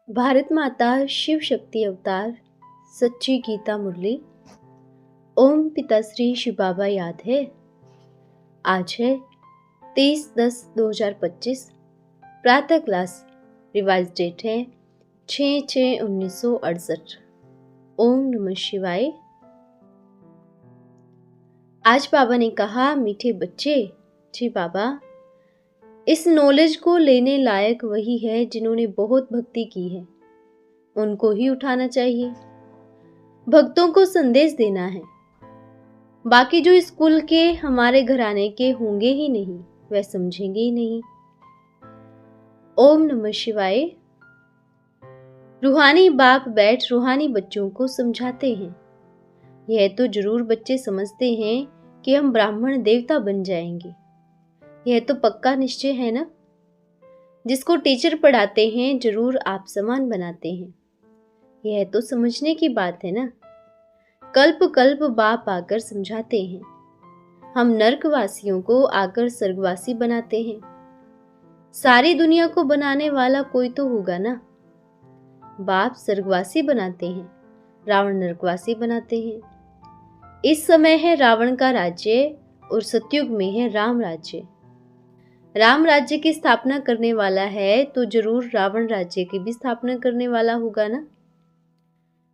भारत माता शिव शक्ति अवतार सच्ची गीता मुरली। ओम पिताश्री शिव बाबा याद है। आज है 23/10/2025। प्रातः क्लास रिवाइज डेट है 6/6/1968। ओम नमः शिवाय। आज बाबा ने कहा, मीठे बच्चे, जी बाबा, इस नॉलेज को लेने लायक वही है जिन्होंने बहुत भक्ति की है, उनको ही उठाना चाहिए। भक्तों को संदेश देना है। बाकी जो स्कूल के हमारे घराने के होंगे ही नहीं, वह समझेंगे ही नहीं। ओम नमः शिवाय। रूहानी बाप बैठ रूहानी बच्चों को समझाते हैं। यह तो जरूर बच्चे समझते हैं कि हम ब्राह्मण देवता बन जाएंगे। यह तो पक्का निश्चय है ना। जिसको टीचर पढ़ाते हैं जरूर आप समान बनाते हैं। यह तो समझने की बात है ना। कल्प कल्प बाप आकर समझाते हैं। हम नरकवासियों को आकर स्वर्गवासी बनाते हैं। सारी दुनिया को बनाने वाला कोई तो होगा ना। बाप स्वर्गवासी बनाते हैं, रावण नरकवासी बनाते हैं। इस समय है रावण का राज्य और सतयुग में है राम राज्य। राम राज्य की स्थापना करने वाला है तो जरूर रावण राज्य की भी स्थापना करने वाला होगा ना।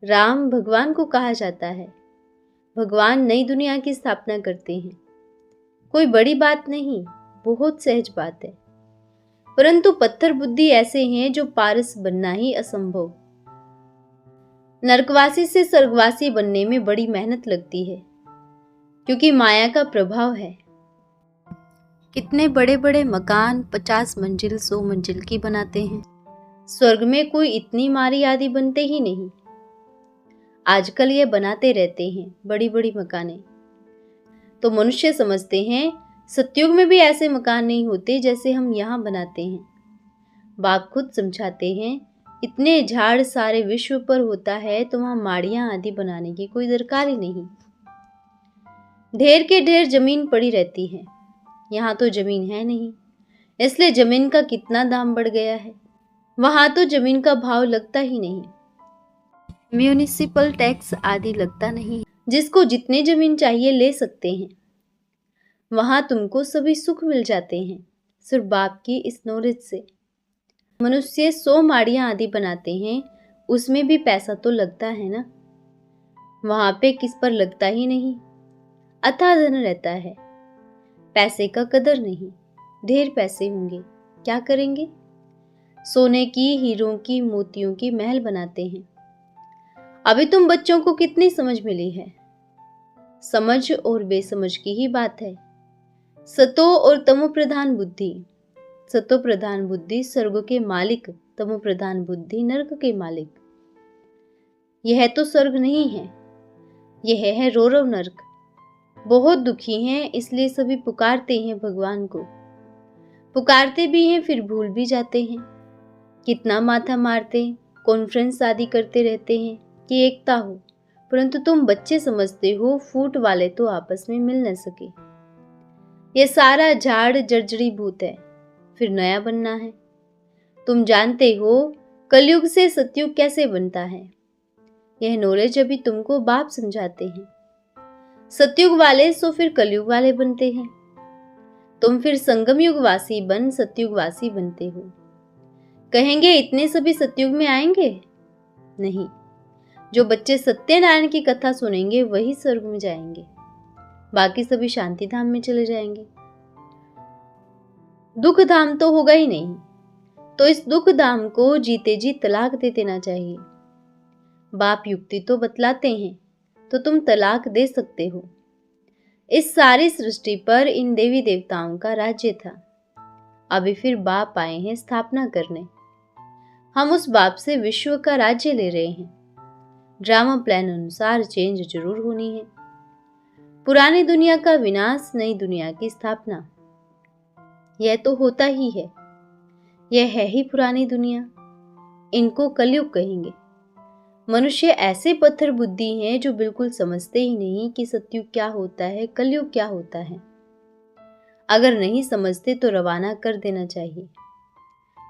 राम भगवान को कहा जाता है। भगवान नई दुनिया की स्थापना करते हैं। कोई बड़ी बात नहीं, बहुत सहज बात है। परंतु पत्थर बुद्धि ऐसे हैं जो पारस बनना ही असंभव। नरकवासी से स्वर्गवासी बनने में बड़ी मेहनत लगती है, क्योंकि माया का प्रभाव है। कितने बड़े बड़े मकान 50 मंजिल 100 मंजिल की बनाते हैं। स्वर्ग में कोई इतनी मारी आदि बनते ही नहीं। आजकल ये बनाते रहते हैं बड़ी बड़ी मकानें। तो मनुष्य समझते हैं सतयुग में भी ऐसे मकान नहीं होते जैसे हम यहाँ बनाते हैं। बाप खुद समझाते हैं, इतने झाड़ सारे विश्व पर होता है तो वहां माड़ियां आदि बनाने की कोई दरकार ही नहीं। ढेर के ढेर जमीन पड़ी रहती है। यहाँ तो जमीन है नहीं, इसलिए जमीन का कितना दाम बढ़ गया है। वहां तो जमीन का भाव लगता ही नहीं। म्यूनिसिपल टैक्स आदि लगता नहीं। जिसको जितनी जमीन चाहिए ले सकते हैं। वहां तुमको सभी सुख मिल जाते हैं, सिर्फ बाप की इस नॉलेज से। मनुष्य 100 माड़ियां आदि बनाते हैं, उसमें भी पैसा तो लगता है ना। वहां पे किस पर लगता ही नहीं। अथाह धन रहता है, पैसे का कदर नहीं। ढेर पैसे होंगे, क्या करेंगे। सोने की, हीरों की, मोतियों की महल बनाते हैं। अभी तुम बच्चों को कितनी समझ मिली है। समझ और बेसमझ की ही बात है। सतो और तमो प्रधान बुद्धि। सतो प्रधान बुद्धि स्वर्ग के मालिक, तमो प्रधान बुद्धि नरक के मालिक। यह तो स्वर्ग नहीं है, यह है रौरव नरक। बहुत दुखी हैं, इसलिए सभी पुकारते हैं भगवान को। पुकारते भी हैं फिर भूल भी जाते हैं। कितना माथा मारते, कॉन्फ्रेंस आदि करते रहते हैं कि एकता हो, परंतु तुम बच्चे समझते हो फूट वाले तो आपस में मिल न सके। यह सारा झाड़ जर्जरी भूत है, फिर नया बनना है। तुम जानते हो कलयुग से सतयुग कैसे बनता है। यह नॉलेज अभी तुमको बाप समझाते हैं। सतयुग वाले सो फिर कलयुग वाले बनते हैं। तुम फिर संगम युग वासी बन सतयुग वासी बनते हो। कहेंगे इतने सभी सतयुग में आएंगे? नहीं, जो बच्चे सत्यनारायण की कथा सुनेंगे वही स्वर्ग में जाएंगे, बाकी सभी शांति धाम में चले जाएंगे। दुख धाम तो होगा ही नहीं, तो इस दुख धाम को जीते जी तलाक दे देना चाहिए। बाप युक्ति तो बतलाते हैं, तो तुम तलाक दे सकते हो। इस सारी सृष्टि पर इन देवी देवताओं का राज्य था। अभी फिर बाप आए हैं स्थापना करने। हम उस बाप से विश्व का राज्य ले रहे हैं। ड्रामा प्लान अनुसार चेंज जरूर होनी है। पुरानी दुनिया का विनाश, नई दुनिया की स्थापना। यह तो होता ही है। यह है ही पुरानी दुनिया। इनको कलयुग कहेंगे। मनुष्य ऐसे पत्थर बुद्धि हैं जो बिल्कुल समझते ही नहीं कि सतयुग क्या होता है, कलयुग क्या होता है। अगर नहीं समझते तो रवाना कर देना चाहिए।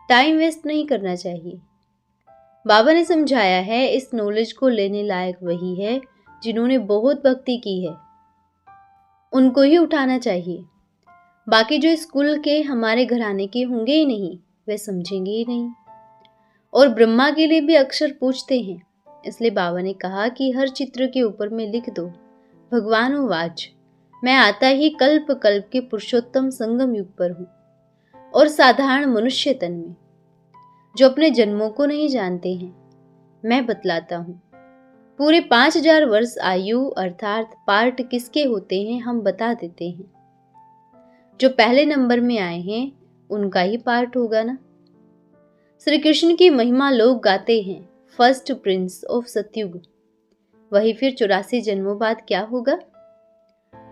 टाइम वेस्ट नहीं करना चाहिए। बाबा ने समझाया है, इस नॉलेज को लेने लायक वही है जिन्होंने बहुत भक्ति की है, उनको ही उठाना चाहिए। बाकी जो स्कूल के हमारे घराने के होंगे ही नहीं, वे समझेंगे ही नहीं। और ब्रह्मा के लिए भी अक्षर पूछते हैं, इसलिए बाबा ने कहा कि हर चित्र के ऊपर में लिख दो, भगवान वाच, मैं आता ही कल्प कल्प के पुरुषोत्तम संगम युग पर हूँ और साधारण मनुष्य तन में, जो अपने जन्मों को नहीं जानते हैं, मैं बतलाता हूँ। पूरे 5000 वर्ष आयु अर्थात पार्ट किसके होते हैं हम बता देते हैं। जो पहले नंबर में आए हैं उनका ही पार्ट होगा ना। श्री कृष्ण की महिमा लोग गाते हैं, फर्स्ट प्रिंस ऑफ सतयुग। वही फिर 84 जन्मों बाद क्या होगा?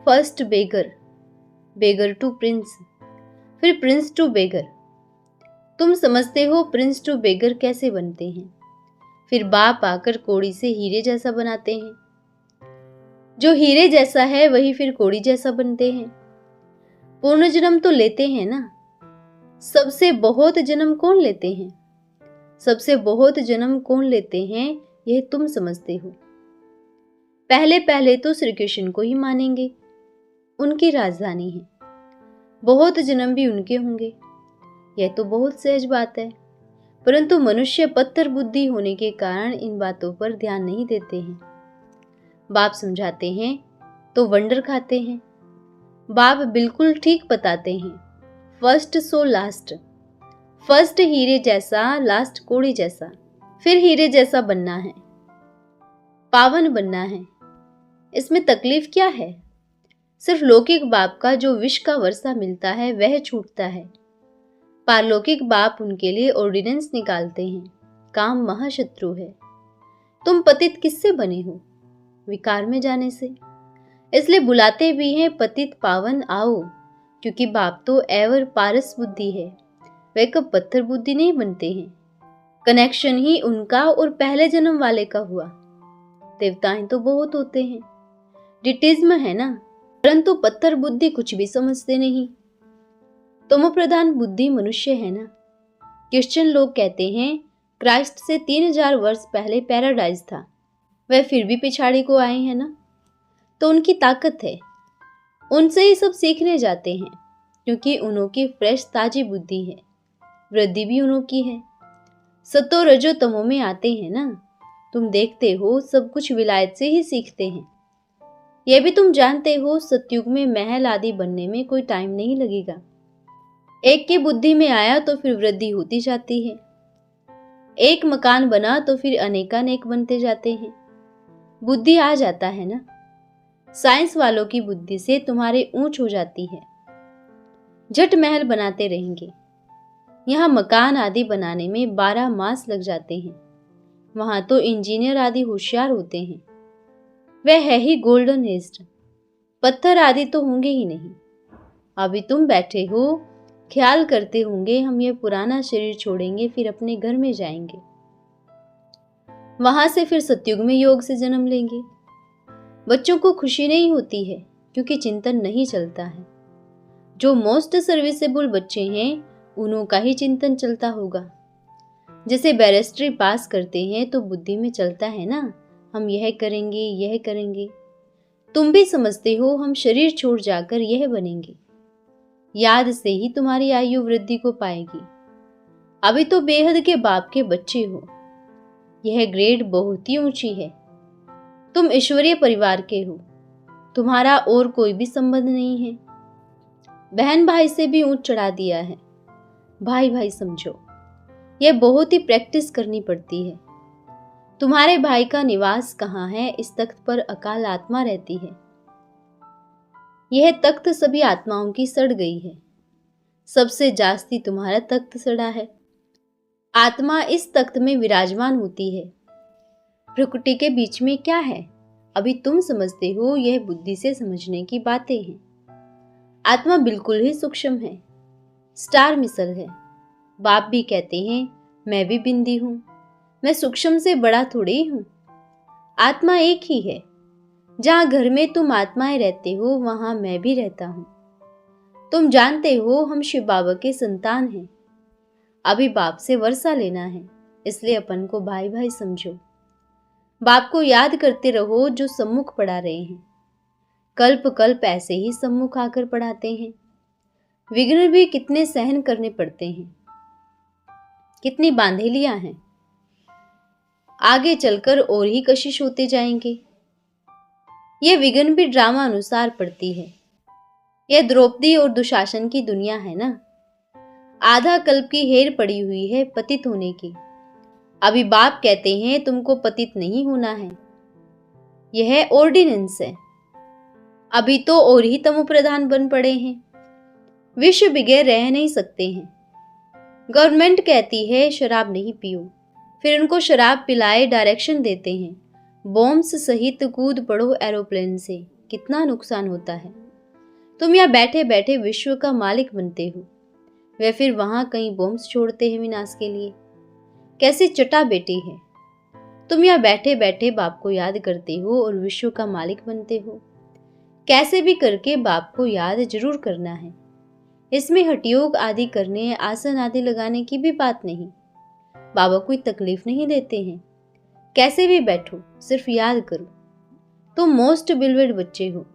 First beggar, beggar to prince, फिर प्रिंस टू बेगर। तुम समझते हो प्रिंस टू बेगर कैसे बनते हैं? फिर बाप आकर कोड़ी से हीरे जैसा बनाते हैं। जो हीरे जैसा है वही फिर कोड़ी जैसा बनते हैं। पूर्ण जन्म तो लेते हैं ना। सबसे बहुत जन्म कौन लेते हैं? सबसे बहुत जन्म कौन लेते हैं यह तुम समझते हो। पहले पहले तो श्री कृष्ण को ही मानेंगे, उनकी राजधानी है। बहुत जन्म भी उनके होंगे, यह तो बहुत सहज बात है। परंतु मनुष्य पत्थर बुद्धि होने के कारण इन बातों पर ध्यान नहीं देते हैं। बाप समझाते हैं तो वंडर खाते हैं। बाप बिल्कुल ठीक बताते हैं, फर्स्ट सो लास्ट। फर्स्ट हीरे जैसा, लास्ट कोड़ी जैसा, फिर हीरे जैसा बनना है, पावन बनना है। इसमें तकलीफ क्या है? सिर्फ लौकिक बाप का जो विष का वर्षा मिलता है वह छूटता है। पारलौकिक बाप उनके लिए ऑर्डिनेंस निकालते हैं। काम महाशत्रु है। तुम पतित किससे बने हो? विकार में जाने से। इसलिए बुलाते भी हैं पतित पावन आओ, क्योंकि बाप तो एवर पारस बुद्धि है, वे कब पत्थर बुद्धि नहीं बनते हैं। कनेक्शन ही उनका और पहले जन्म वाले का हुआ। देवताएं तो बहुत होते हैं, डिटिज्म है ना, परंतु पत्थर बुद्धि कुछ भी समझते नहीं। तमो प्रधान बुद्धि मनुष्य है ना। क्रिश्चियन लोग कहते हैं क्राइस्ट से 3000 वर्ष पहले पैराडाइज था, वह फिर भी पिछाड़ी को आए हैं ना। तो उनकी ताकत है, उनसे ही सब सीखने जाते हैं, क्योंकि उनकी फ्रेश ताजी बुद्धि है। वृद्धि भी उनकी है। सतो रजो तमो में आते हैं ना। तुम देखते हो सब कुछ विलायत से ही सीखते हैं। यह भी तुम जानते हो सतयुग में महल आदि बनने में कोई टाइम नहीं लगेगा। एक की बुद्धि में आया तो फिर वृद्धि होती जाती है। एक मकान बना तो फिर अनेकानेक बनते जाते हैं। बुद्धि आ जाता है ना। साइंस वालों की बुद्धि से तुम्हारे ऊंच हो जाती है। झट महल बनाते रहेंगे। यहाँ मकान आदि बनाने में 12 मास लग जाते हैं। वहां तो इंजीनियर आदि होशियार होते हैं। वह है ही गोल्डन एज। पत्थर आदि तो होंगे ही नहीं। अभी तुम बैठे हो, ख्याल करते होंगे हम ये पुराना शरीर छोड़ेंगे, फिर अपने घर में जाएंगे। वहां से फिर सतयुग में योग से जन्म लेंगे। बच्चों को खुशी नहीं होती है क्योंकि चिंतन नहीं चलता है। जो मोस्ट सर्विसेबल बच्चे हैं उन्हों का ही चिंतन चलता होगा। जैसे बैरिस्ट्री पास करते हैं तो बुद्धि में चलता है ना, हम यह करेंगे यह करेंगे। तुम भी समझते हो हम शरीर छोड़ जाकर यह बनेंगे। याद से ही तुम्हारी आयु वृद्धि को पाएगी। अभी तो बेहद के बाप के बच्चे हो। यह ग्रेड बहुत ही ऊंची है। तुम ईश्वरीय परिवार के हो। तुम्हारा और कोई भी संबंध नहीं है। बहन भाई से भी ऊंच चढ़ा दिया है। भाई भाई समझो। यह बहुत ही प्रैक्टिस करनी पड़ती है। तुम्हारे भाई का निवास कहाँ है? इस तख्त पर अकाल आत्मा रहती है। यह तख्त सभी आत्माओं की सड़ गई है। सबसे जास्ती तुम्हारा तख्त सड़ा है। आत्मा इस तख्त में विराजमान होती है। प्रकृति के बीच में क्या है अभी तुम समझते हो, यह बुद्धि से समझने की बातें हैं। आत्मा बिल्कुल ही सूक्ष्म है, स्टार मिसल है। बाप भी कहते हैं मैं भी बिंदी हूं, मैं सूक्ष्म से बड़ा थोड़ी हूं। आत्मा एक ही है। जहां घर में तुम आत्माएं रहते हो वहां मैं भी रहता हूं। तुम जानते हो हम शिव बाबा के संतान हैं। अभी बाप से वर्षा लेना है, इसलिए अपन को भाई भाई समझो। बाप को याद करते रहो जो सम्मुख पढ़ा रहे हैं। कल्प कल्प ऐसे ही सम्मुख आकर पढ़ाते हैं। विघ्न भी कितने सहन करने पड़ते हैं, कितनी बांधेलियां हैं, आगे चलकर और ही कशिश होते जाएंगे। यह विघ्न भी ड्रामा अनुसार पड़ती है। यह द्रौपदी और दुशासन की दुनिया है ना। आधा कल्प की हेर पड़ी हुई है पतित होने की। अभी बाप कहते हैं तुमको पतित नहीं होना है, यह ऑर्डिनेंस है। अभी तो और ही तमो प्रधान बन पड़े हैं। विश्व बिगैर रह नहीं सकते हैं। गवर्नमेंट कहती है शराब नहीं पियो, फिर उनको शराब पिलाए डायरेक्शन देते हैं। बॉम्ब्स सहित कूद पड़ो एरोप्लेन से, कितना नुकसान होता है। तुम यहाँ बैठे बैठे विश्व का मालिक बनते हो, वे फिर वहां कहीं बॉम्ब्स छोड़ते हैं विनाश के लिए। कैसी चटा बेटी है। तुम यहाँ बैठे बैठे बाप को याद करते हो और विश्व का मालिक बनते हो। कैसे भी करके बाप को याद जरूर करना है। इसमें हठयोग आदि करने, आसन आदि लगाने की भी बात नहीं। बाबा कोई तकलीफ नहीं देते हैं। कैसे भी बैठो, सिर्फ याद करो। तुम मोस्ट बिलवेड बच्चे हो।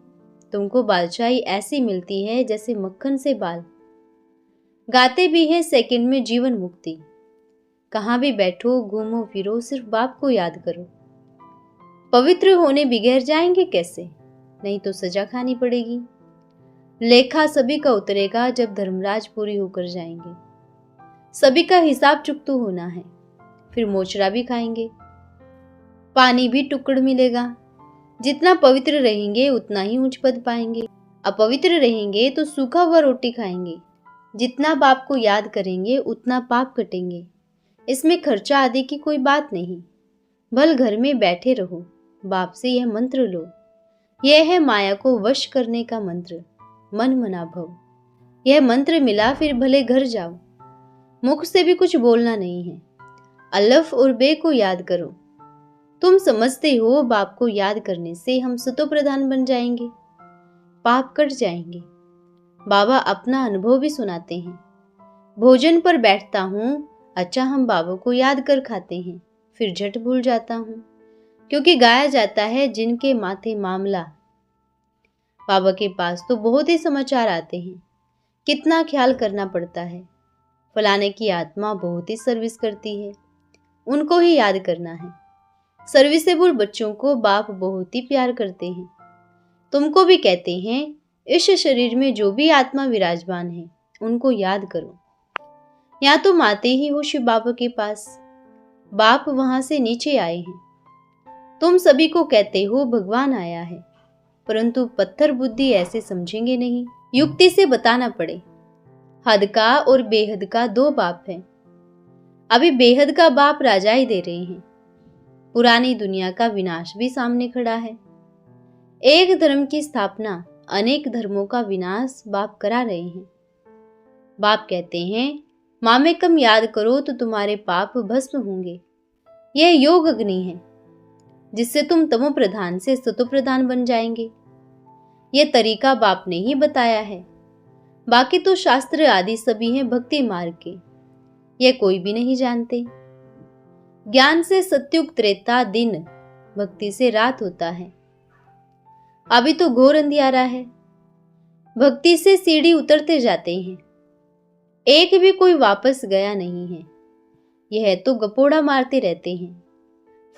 तुमको बादशाही ऐसी मिलती है जैसे मक्खन से बाल। गाते भी हैं सेकंड में जीवन मुक्ति। कहाँ भी बैठो, घूमो फिरो, सिर्फ बाप को याद करो। पवित्र होने बिगैर जाएंगे कैसे? नहीं तो सजा खानी पड़ेगी। लेखा सभी का उतरेगा जब धर्मराज पूरी होकर जाएंगे। सभी का हिसाब चुकतू होना है, फिर मोचरा भी खाएंगे। पानी भी टुकड़ मिलेगा। जितना पवित्र रहेंगे उतना ही ऊंच पद पाएंगे। अपवित्र रहेंगे तो सूखा हुआ रोटी खाएंगे। जितना बाप को याद करेंगे उतना पाप कटेंगे। इसमें खर्चा आदि की कोई बात नहीं। भल घर में बैठे रहो, बाप से यह मंत्र लो। यह है माया को वश करने का मंत्र, मन मना भव। यह मंत्र मिला फिर भले घर जाओ। मुख से भी कुछ बोलना नहीं है। अलफ और बे को याद करो। तुम समझते हो बाप को याद करने से हम सतो प्रधान बन जाएंगे, पाप कट जाएंगे। बाबा अपना अनुभव भी सुनाते हैं। भोजन पर बैठता हूँ, अच्छा हम बाबा को याद कर खाते हैं, फिर झट भूल जाता हूँ, क्योंकि गाया जाता है जिनके माथे मामला। बाबा के पास तो बहुत ही समाचार आते हैं, कितना ख्याल करना पड़ता है। फलाने की आत्मा बहुत ही सर्विस करती है, उनको ही याद करना है। सर्विसेबल बच्चों को बाप बहुत ही प्यार करते हैं। तुमको भी कहते हैं इस शरीर में जो भी आत्मा विराजमान है उनको याद करो। या तुम आते ही हो शिव बाबा के पास, बाप वहां से नीचे आए हैं। तुम सभी को कहते हो भगवान आया है, परंतु पत्थर बुद्धि ऐसे समझेंगे नहीं। युक्ति से बताना पड़े। हद का और बेहद का दो बाप है। अभी बेहद का बाप राजाई दे रहे हैं। पुरानी दुनिया का विनाश भी सामने खड़ा है। एक धर्म की स्थापना, अनेक धर्मों का विनाश बाप करा रहे हैं। बाप कहते हैं मामे कम याद करो तो तुम्हारे पाप भस्म होंगे। यह योग अग्नि है जिससे तुम तमो प्रधान से सतो प्रधान बन जाएंगे। यह तरीका बाप ने ही बताया है। बाकी तो शास्त्र आदि सभी हैं भक्ति मार्ग के, यह कोई भी नहीं जानते। ज्ञान से सत्युग त्रेता दिन, भक्ति से रात होता है। अभी तो घोर अंधियारा है। भक्ति से सीढ़ी उतरते जाते हैं, एक भी कोई वापस गया नहीं है। यह तो गपोड़ा मारते रहते हैं।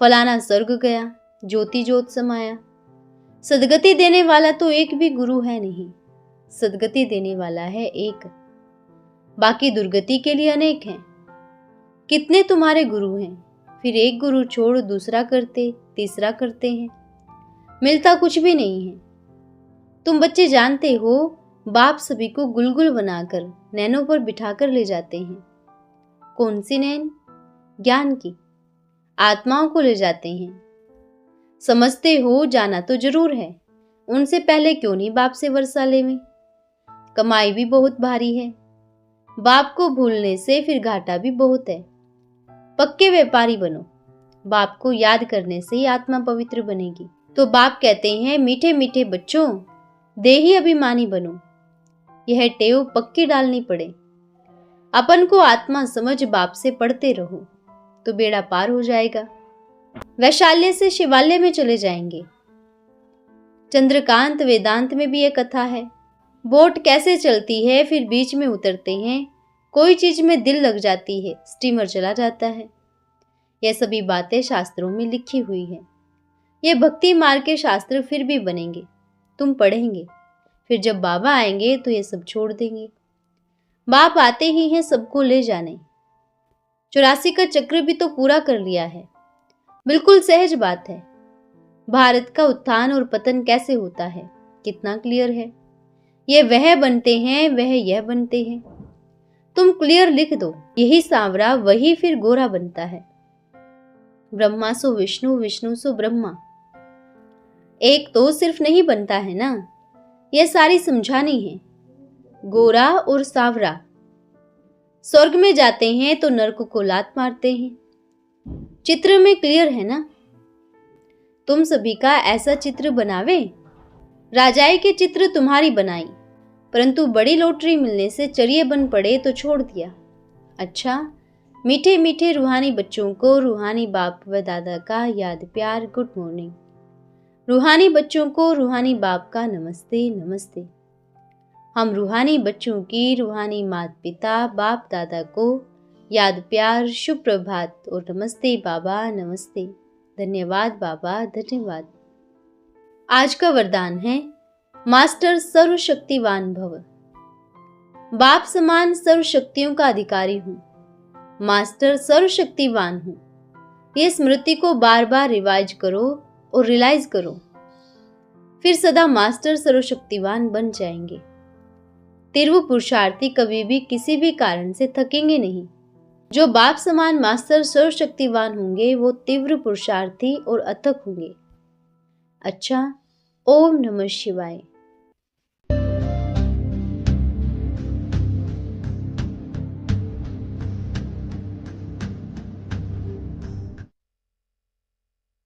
फलाना स्वर्ग गया, ज्योति ज्योत समाया। सदगति देने वाला तो एक भी गुरु है नहीं। सदगति देने वाला है एक, बाकी दुर्गति के लिए अनेक हैं। कितने तुम्हारे गुरु हैं, फिर एक गुरु छोड़ दूसरा करते, तीसरा करते हैं, मिलता कुछ भी नहीं है। तुम बच्चे जानते हो बाप सभी को गुलगुल बनाकर नैनों पर बिठाकर ले जाते हैं। कौन सी नैन? ज्ञान की। आत्माओं को ले जाते हैं। समझते हो जाना तो जरूर है, उनसे पहले क्यों नहीं बाप से वर्षा लेवें। कमाई भी बहुत भारी है, बाप को भूलने से फिर घाटा भी बहुत है। पक्के व्यापारी बनो, बाप को याद करने से ही आत्मा पवित्र बनेगी। तो बाप कहते हैं मीठे मीठे बच्चों, देही अभिमानी बनो। यह टेव पक्की डालनी पड़े। अपन को आत्मा समझ बाप से पढ़ते रहो। तो बेड़ा पार हो जाएगा। वैशाल्य से शिवालय में चले जाएंगे। चंद्रकांत वेदांत में भी यह कथा है। बोट कैसे चलती है, फिर बीच में उतरते हैं, कोई चीज में दिल लग जाती है, स्टीमर चला जाता है। यह सभी बातें शास्त्रों में लिखी हुई है। ये भक्ति मार्ग के शास्त्र फिर भी बनेंगे, तुम पढ़ेंगे। फिर जब बाबा आएंगे तो ये सब छोड़ देंगे। बाप आते ही हैं सबको ले जाने। 84 का चक्र भी तो पूरा कर लिया है। बिल्कुल सहज बात है। भारत का उत्थान और पतन कैसे होता है, कितना क्लियर है। ये वह बनते हैं, वह यह बनते हैं। तुम क्लियर लिख दो, यही सांवरा वही फिर गोरा बनता है। ब्रह्मा सो विष्णु, विष्णु सो ब्रह्मा। एक तो सिर्फ नहीं बनता है ना, यह सारी समझानी है। गोरा और सांवरा। स्वर्ग में जाते हैं तो नरक को लात मारते हैं। चित्र में क्लियर है ना। तुम सभी का ऐसा चित्र बनावे। राजाई के चित्र तुम्हारी बनाई, परंतु बड़ी लॉटरी मिलने से चरिये बन पड़े तो छोड़ दिया। अच्छा, मीठे मीठे रूहानी बच्चों को रूहानी बाप व दादा का याद प्यार, गुड मॉर्निंग। रूहानी बच्चों को रूहानी बाप का नमस्ते नमस्ते। हम रूहानी बच्चों की रूहानी माता पिता बाप दादा को याद प्यार, शुभ प्रभात और नमस्ते बाबा नमस्ते। धन्यवाद बाबा, धन्यवाद। आज का वरदान है मास्टर सर्वशक्तिवान भव। बाप समान सर्वशक्तियों का अधिकारी हूँ, मास्टर सर्वशक्तिवान हूँ। ये स्मृति को बार बार रिवाइज करो और रियलाइज करो, फिर सदा मास्टर सर्वशक्तिवान बन जाएंगे। तीव्र पुरुषार्थी कभी भी किसी भी कारण से थकेंगे नहीं। जो बाप समान मास्टर सर्वशक्तिवान होंगे वो तीव्र पुरुषार्थी और अथक होंगे। अच्छा, ओम नमः शिवाय।